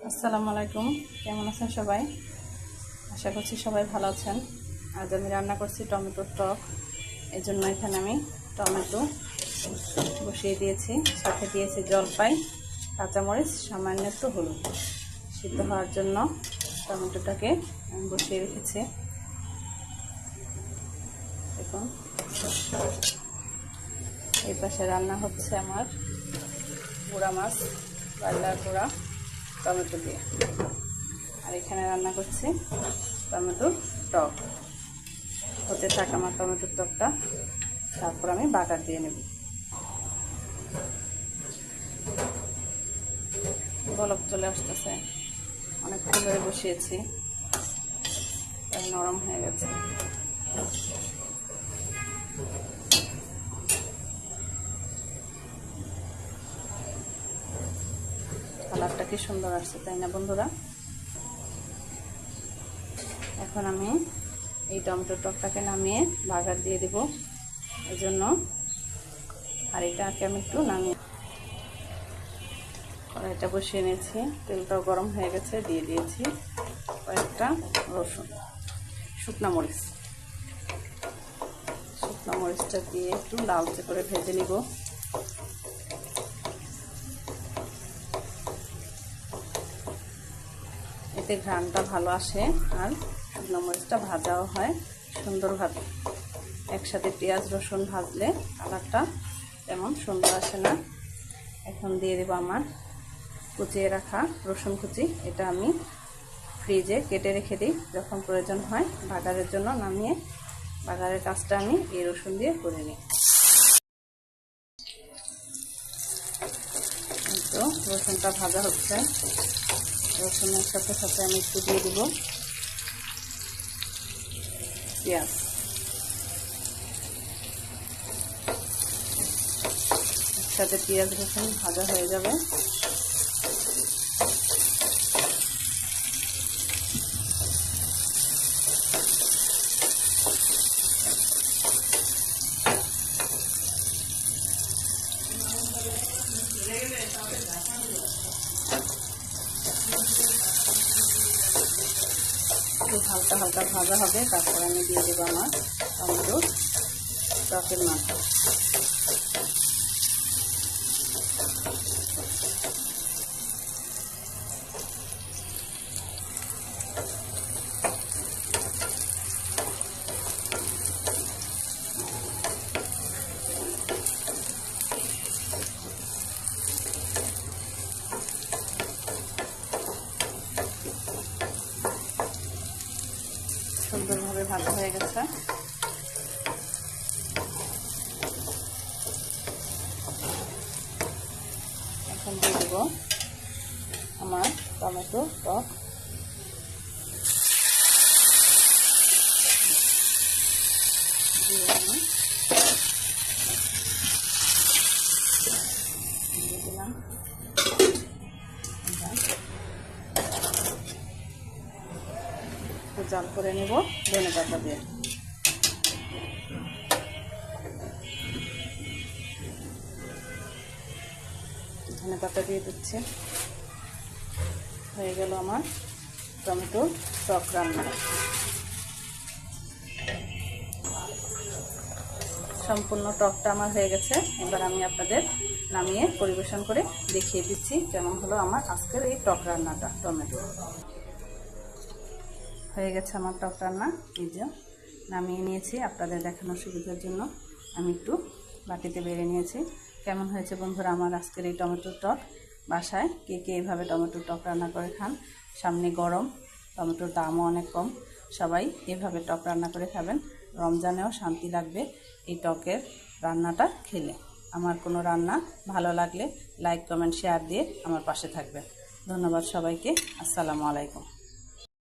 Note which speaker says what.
Speaker 1: আসসালামু আলাইকুম। কেমন আছেন সবাই? আশা করছি সবাই ভালো আছেন। আজ আমি রান্না করছি টমেটোর টক। এই জন্য এখানে আমি টমেটো বসিয়ে দিয়েছি, সাথে দিয়েছি জলপাই, কাঁচামরিচ, সামান্য একটু হলুদ। সিদ্ধ হওয়ার জন্য টমেটোটাকে আমি বসিয়ে রেখেছি। দেখুন, এই পাশে রান্না হচ্ছে আমার গুঁড়া মাছ, বায়লার গুঁড়া টমেটো দিয়ে। আর এখানে রান্না করছি টমেটোর টক। হতে থাক আমার টমেটোর টকটা, তারপর আমি বাগার দিয়ে নেব। বলক চলে আসতেছে, অনেকক্ষণ ধরে বসিয়েছি, তাই নরম হয়ে গেছে। কালারটা কি সুন্দর আসছে, তাই না বন্ধুরা? এখন আমি এই টমেটোর টকটাকে নামিয়ে বাগার দিয়ে দেব। এই জন্য হাঁড়িটাকে আমি একটু নামিয়ে কড়াইটা বসিয়ে নিয়েছি। তেলটাও গরম হয়ে গেছে, দিয়ে দিয়েছি কয়েকটা রসুন, শুকনো মরিচটা দিয়ে একটু লালচে করে ভেজে নিব। এতে ঘ্রাণটা ভালো আসে আর শুকনো মরিচটা ভাজাও হয় সুন্দরভাবে। একসাথে পেঁয়াজ রসুন ভাজলে কালারটা তেমন সুন্দর আসে না। এখন দিয়ে দেবো আমার কুচিয়ে রাখা রসুন কুচি। এটা আমি ফ্রিজে কেটে রেখে দিই, যখন প্রয়োজন হয় বাগারের জন্য নামিয়ে বাগারের কাজটা আমি এই রসুন দিয়ে করে নিই। তো রসুনটা ভাজা হচ্ছে, রসুনের সাথে সাথে আমি একটু দিয়ে দিব পেঁয়াজ। একসাথে পেঁয়াজ রসুন ভাজা হয়ে যাবে। একটু হালকা হালকা ভাজা হবে, তারপর আমি দিয়ে দেবো আমার টমেটো টকের মাথা। সুন্দরভাবে ভাজা হয়ে গেছে। এখন দিয়ে দেবো আমার টমেটো টক। দিয়ে আমি দিয়ে দিলাম একটু জাল করে নেব ধনেপাতা দিয়ে। ধনেপাতা দিয়ে দিচ্ছি। হয়ে গেল আমার টমেটো টক রান্না। সম্পূর্ণ টকটা আমার হয়ে গেছে। এবার আমি আপনাদের নামিয়ে পরিবেশন করে দেখিয়ে দিচ্ছি কেমন হলো আমার আজকের এই টক রান্নাটা। টমেটো হয়ে গেছে আমার টক রান্না। এই যে নামিয়ে নিয়েছি, আপনাদের দেখানোর সুবিধার জন্য আমি একটু বাটিতে বেড়ে নিয়েছি। কেমন হয়েছে বন্ধুরা আমার আজকের এই টমেটোর টক? বাসায় কে কে এভাবে টমেটোর টক রান্না করে খান? সামনে গরম, টমেটোর দামও অনেক কম। সবাই এভাবে টক রান্না করে খাবেন, রমজানেও শান্তি লাগবে এই টকের রান্নাটা খেলে। আমার কোনো রান্না ভালো লাগলে লাইক কমেন্ট শেয়ার দিয়ে আমার পাশে থাকবেন। ধন্যবাদ সবাইকে। আসসালামু আলাইকুম।